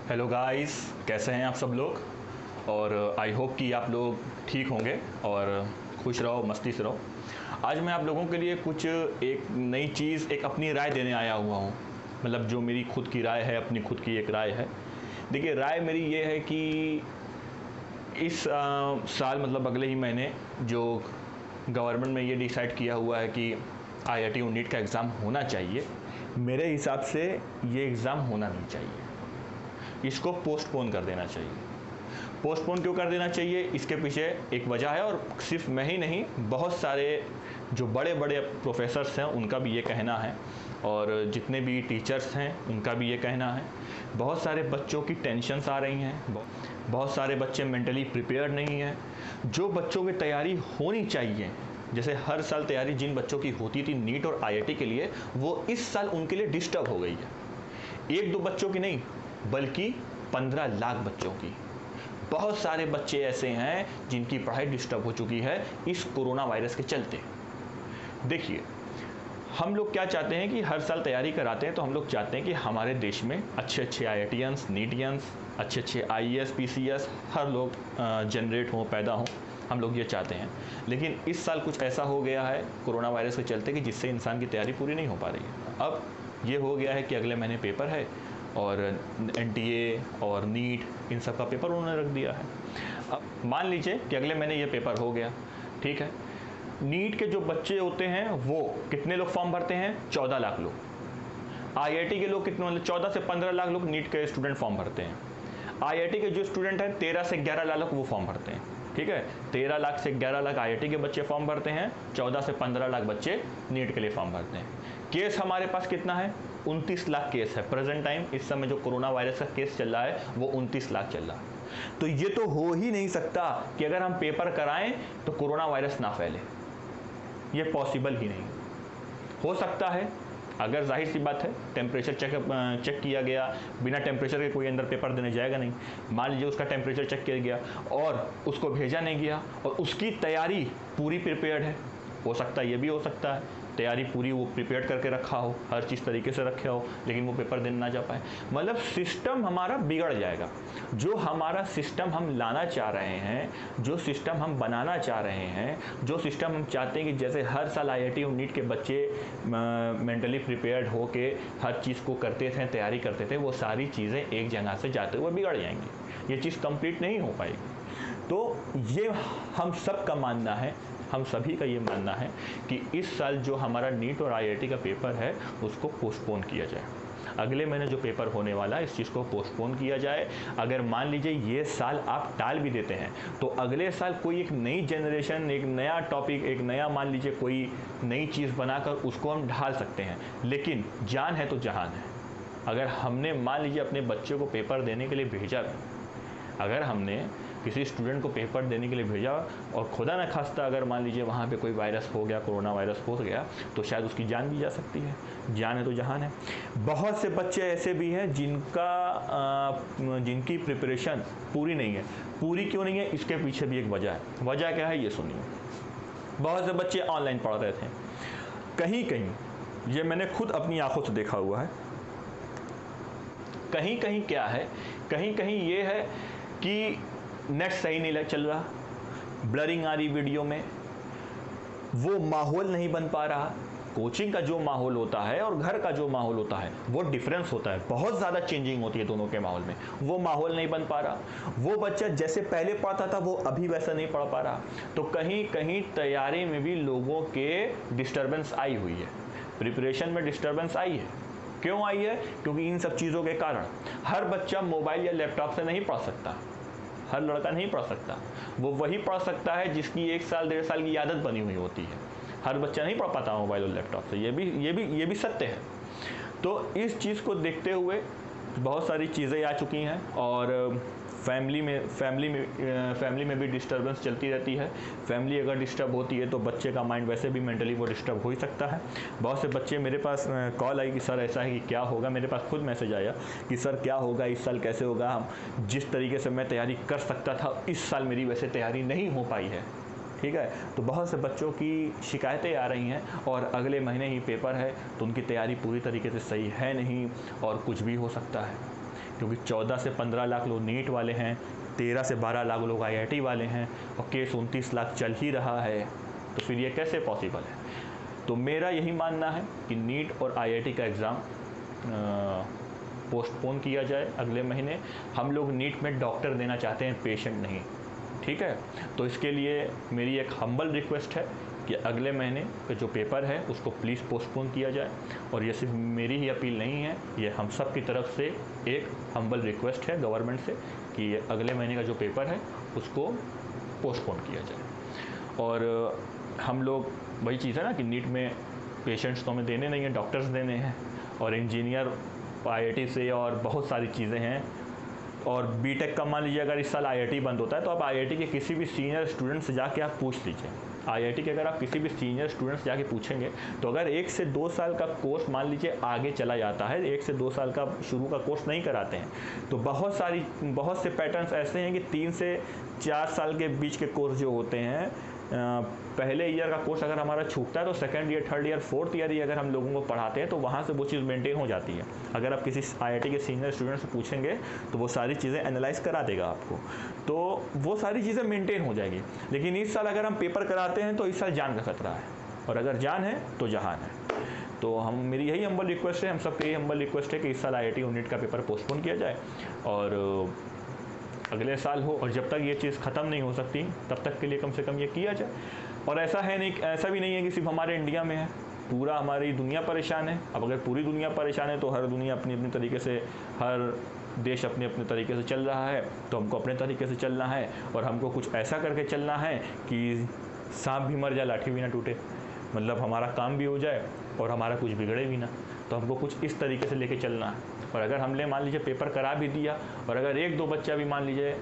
Hello guys, कैसे हैं आप सब लोग। और आई होप कि आप लोग ठीक होंगे और खुश रहो, मस्ती से रहो। आज मैं आप लोगों के लिए कुछ एक नई चीज़, एक अपनी राय देने आया हुआ हूँ। मतलब जो मेरी खुद की राय है, अपनी खुद की एक राय है। देखिए, राय मेरी ये है कि इस साल मतलब अगले ही महीने जो गवर्नमेंट ने ये डिसाइड किया हुआ है कि IIT और नीट का एग्ज़ाम होना चाहिए, मेरे हिसाब से ये एग्ज़ाम होना नहीं चाहिए। इसको पोस्टपोन कर देना चाहिए। पोस्टपोन क्यों कर देना चाहिए, इसके पीछे एक वजह है। और सिर्फ मैं ही नहीं, बहुत सारे जो बड़े बड़े प्रोफेसर्स हैं उनका भी ये कहना है, और जितने भी टीचर्स हैं उनका भी ये कहना है। बहुत सारे बच्चों की टेंशन्स आ रही हैं, बहुत सारे बच्चे मेंटली प्रिपेयर नहीं हैं। जो बच्चों की तैयारी होनी चाहिए, जैसे हर साल तैयारी जिन बच्चों की होती थी नीट और IIT के लिए, वो इस साल उनके लिए डिस्टर्ब हो गई है। एक दो बच्चों की नहीं, बल्कि 15 लाख बच्चों की। बहुत सारे बच्चे ऐसे हैं जिनकी पढ़ाई डिस्टर्ब हो चुकी है इस कोरोना वायरस के चलते। देखिए, हम लोग क्या चाहते हैं कि हर साल तैयारी कराते हैं, तो हम लोग चाहते हैं कि हमारे देश में अच्छे अच्छे IITians, नीटियंस, अच्छे अच्छे IAS, PCS हर लोग जनरेट हों, पैदा हों। हम लोग ये चाहते हैं। लेकिन इस साल कुछ ऐसा हो गया है कोरोना वायरस के चलते कि जिससे इंसान की तैयारी पूरी नहीं हो पा रही है। अब ये हो गया है कि अगले महीने पेपर है, और NTA और नीट इन सब का पेपर उन्होंने रख दिया है। अब मान लीजिए कि अगले महीने ये पेपर हो गया, ठीक है। नीट के जो बच्चे होते हैं वो कितने लोग फॉर्म भरते हैं? 14 लाख लोग। IIT के लोग कितने, मतलब 14 से 15 लाख लोग नीट के स्टूडेंट फॉर्म भरते हैं। IIT के जो स्टूडेंट हैं 13 से 11 लाख वो फॉर्म भरते हैं, ठीक है। 13 लाख से 11 लाख IIT के बच्चे फॉर्म भरते हैं, 14 से 15 लाख बच्चे नीट के लिए फॉर्म भरते हैं। केस हमारे पास कितना है? 29 लाख केस है प्रेजेंट टाइम। इस समय जो कोरोना वायरस का केस चल रहा है वो 29 लाख चल रहा है। तो ये तो हो ही नहीं सकता कि अगर हम पेपर कराएं तो कोरोना वायरस ना फैले। ये पॉसिबल ही नहीं। हो सकता है अगर, जाहिर सी बात है, टेम्परेचर चेक किया गया, बिना टेम्परेचर के कोई अंदर पेपर देने जाएगा नहीं। मान लीजिए उसका टेम्परेचर चेक किया गया और उसको भेजा नहीं गया, और उसकी तैयारी पूरी प्रिपेयर्ड है, हो सकता है, ये भी हो सकता है तैयारी पूरी वो प्रिपेयर करके रखा हो, हर चीज़ तरीके से रखा हो, लेकिन वो पेपर देने ना जा पाए। मतलब सिस्टम हमारा बिगड़ जाएगा। जो हमारा सिस्टम हम लाना चाह रहे हैं, जो सिस्टम हम बनाना चाह रहे हैं, जो सिस्टम हम चाहते हैं कि जैसे हर साल IIT और नीट के बच्चे मेंटली प्रिपेयर्ड हो के हर चीज़ को करते थे, तैयारी करते थे, वो सारी चीज़ें एक जगह से जाते हुए बिगड़ जाएंगी। ये चीज़ कंप्लीट नहीं हो पाएगी। तो ये हम सब का मानना है, हम सभी का ये मानना है कि इस साल जो हमारा नीट और IIT का पेपर है उसको पोस्टपोन किया जाए। अगले महीने जो पेपर होने वाला है इस चीज़ को पोस्टपोन किया जाए। अगर मान लीजिए ये साल आप टाल भी देते हैं तो अगले साल कोई एक नई जनरेशन, एक नया टॉपिक, एक नया मान लीजिए कोई नई चीज़ बनाकर उसको हम ढाल सकते हैं। लेकिन जान है तो जहान है। अगर हमने मान लीजिए अपने बच्चे को पेपर देने के लिए भेजा, अगर हमने किसी स्टूडेंट को पेपर देने के लिए भेजा और खुदा न खास्ता अगर मान लीजिए वहाँ पे कोई वायरस हो गया, कोरोना वायरस हो गया, तो शायद उसकी जान भी जा सकती है। जान है तो जहान है। बहुत से बच्चे ऐसे भी हैं जिनकी प्रिपरेशन पूरी नहीं है। पूरी क्यों नहीं है, इसके पीछे भी एक वजह है। वजह क्या है ये सुनिए। बहुत से बच्चे ऑनलाइन पढ़ रहे थे, कहीं कहीं, ये मैंने खुद अपनी आंखों से देखा हुआ है, कहीं कहीं क्या है, कहीं कहीं ये है कि नेट सही नहीं चल रहा, ब्लरिंग आ रही वीडियो में, वो माहौल नहीं बन पा रहा। कोचिंग का जो माहौल होता है और घर का जो माहौल होता है वो डिफरेंस होता है, बहुत ज़्यादा चेंजिंग होती है दोनों के माहौल में। वो माहौल नहीं बन पा रहा, वो बच्चा जैसे पहले पढ़ता था वो अभी वैसा नहीं पढ़ पा रहा। तो कहीं कहीं तैयारी में भी लोगों के डिस्टर्बेंस आई हुई है, प्रिपरेशन में डिस्टर्बेंस आई है। क्यों आई है? क्योंकि इन सब चीज़ों के कारण हर बच्चा मोबाइल या लैपटॉप से नहीं पढ़ सकता, हर लड़का नहीं पढ़ सकता। वो वही पढ़ सकता है जिसकी 1 साल 1.5 साल की आदत बनी हुई होती है। हर बच्चा नहीं पढ़ पाता मोबाइल और लैपटॉप से, ये भी सत्य है। तो इस चीज़ को देखते हुए बहुत सारी चीज़ें आ चुकी हैं, और फैमिली में भी डिस्टर्बेंस चलती रहती है। फैमिली अगर डिस्टर्ब होती है तो बच्चे का माइंड वैसे भी मेंटली वो डिस्टर्ब हो ही सकता है। बहुत से बच्चे मेरे पास कॉल आई कि सर ऐसा है कि क्या होगा, मेरे पास खुद मैसेज आया कि सर क्या होगा इस साल, कैसे होगा, हम जिस तरीके से मैं तैयारी कर सकता था इस साल मेरी वैसे तैयारी नहीं हो पाई है। ठीक है, तो बहुत से बच्चों की शिकायतें आ रही हैं, और अगले महीने ही पेपर है तो उनकी तैयारी पूरी तरीके से सही है नहीं, और कुछ भी हो सकता है। क्योंकि 14 से 15 लाख लोग नीट वाले हैं, 13 से 12 लाख लोग IIT वाले हैं और केस 29 लाख चल ही रहा है, तो फिर ये कैसे पॉसिबल है। तो मेरा यही मानना है कि नीट और IIT का एग्ज़ाम पोस्टपोन किया जाए अगले महीने। हम लोग नीट में डॉक्टर देना चाहते हैं, पेशेंट नहीं, ठीक है। तो इसके लिए मेरी एक हम्बल रिक्वेस्ट है कि अगले महीने का जो पेपर है उसको प्लीज़ पोस्टपोन किया जाए। और ये सिर्फ मेरी ही अपील नहीं है, ये हम सब की तरफ से एक हम्बल रिक्वेस्ट है गवर्नमेंट से कि अगले महीने का जो पेपर है उसको पोस्टपोन किया जाए। और हम लोग वही चीज़ है ना कि नीट में पेशेंट्स तो हमें देने नहीं हैं, डॉक्टर्स देने हैं, और इंजीनियर IIT से और बहुत सारी चीज़ें हैं। और बीटेक का मान लीजिए अगर इस साल IIT बंद होता है तो आप IIT के किसी भी सीनियर स्टूडेंट से जाके आप पूछ लीजिए। IIT के अगर आप किसी भी सीनियर स्टूडेंट से जाके पूछेंगे तो अगर 1 से 2 साल का कोर्स मान लीजिए आगे चला जाता है, 1 से 2 साल का शुरू का कोर्स नहीं कराते हैं, तो बहुत से पैटर्न्स ऐसे हैं कि 3 से 4 साल के बीच के कोर्स जो होते हैं, पहले ईयर का कोर्स अगर हमारा छूटता है तो second year, third year, fourth year ही अगर हम लोगों को पढ़ाते हैं तो वहाँ से वो चीज़ मेंटेन हो जाती है। अगर आप किसी IIT के सीनियर स्टूडेंट से पूछेंगे तो वो सारी चीज़ें एनालाइज करा देगा आपको, तो वो सारी चीज़ें मेंटेन हो जाएगी। लेकिन इस साल अगर हम पेपर कराते हैं तो इस साल जान का खतरा है, और अगर जान है तो जहान है। तो मेरी यही हम्बल रिक्वेस्ट है, हम सबकी यही हम्बल रिक्वेस्ट है कि इस साल IIT और नीट का पेपर पोस्टपोन किया जाए और अगले साल हो। और जब तक ये चीज़ ख़त्म नहीं हो सकती तब तक के लिए कम से कम ये किया जाए। और ऐसा भी नहीं है कि सिर्फ हमारे इंडिया में है, पूरा हमारी दुनिया परेशान है। अब अगर पूरी दुनिया परेशान है तो हर दुनिया अपनी अपनी तरीके से, हर देश अपने अपने तरीके से चल रहा है, तो हमको अपने तरीके से चलना है। और हमको कुछ ऐसा करके चलना है कि सांप भी मर जाए लाठी भी ना टूटे, मतलब हमारा काम भी हो जाए और हमारा कुछ बिगड़े भी ना। तो हमको कुछ इस तरीके से लेके चलना है। और अगर हमने मान लीजिए पेपर करा भी दिया और अगर 1-2 बच्चा भी मान लीजिए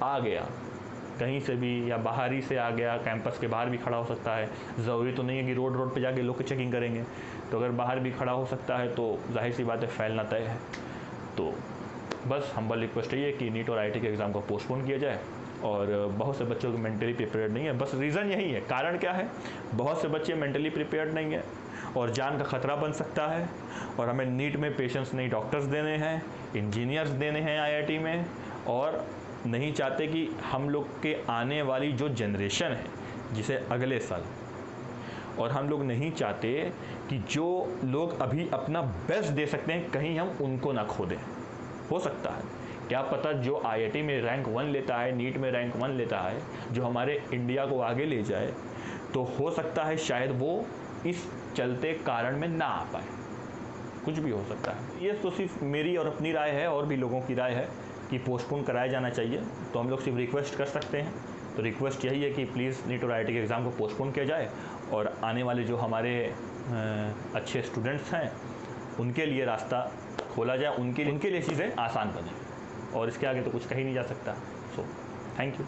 आ गया कहीं से भी या बाहर ही से आ गया, कैंपस के बाहर भी खड़ा हो सकता है, ज़रूरी तो नहीं है कि रोड पे जाके लोग चेकिंग करेंगे, तो अगर बाहर भी खड़ा हो सकता है तो जाहिर सी बात है फैलना तय है। तो बस हम्बल रिक्वेस्ट है कि नीट और IIT के एग्ज़ाम को पोस्टपोन किया जाए। और बहुत से बच्चों को मेंटली प्रिपेयर्ड नहीं है, बस रीज़न यही है। कारण क्या है, बहुत से बच्चे मेंटली प्रिपेयर्ड नहीं है और जान का खतरा बन सकता है। और हमें नीट में पेशेंट्स नहीं, डॉक्टर्स देने हैं, इंजीनियर्स देने हैं IIT में, और नहीं चाहते कि हम लोग के आने वाली जो जनरेशन है जिसे अगले साल, और हम लोग नहीं चाहते कि जो लोग अभी अपना बेस्ट दे सकते हैं कहीं हम उनको ना खो दें। हो सकता है, क्या पता, जो IIT में रैंक 1 लेता है, नीट में रैंक 1 लेता है, जो हमारे इंडिया को आगे ले जाए, तो हो सकता है शायद वो इस चलते कारण में ना आ पाए, कुछ भी हो सकता है। ये तो सिर्फ मेरी और अपनी राय है, और भी लोगों की राय है कि पोस्टपोन कराया जाना चाहिए। तो हम लोग सिर्फ रिक्वेस्ट कर सकते हैं। तो रिक्वेस्ट यही है कि प्लीज़ नीट और IIT के एग्ज़ाम को पोस्टपोन किया जाए और आने वाले जो हमारे अच्छे स्टूडेंट्स हैं उनके लिए रास्ता खोला जाए, उनके लिए चीज़ें आसान बने। और इसके आगे तो कुछ कही नहीं जा सकता। So thank you.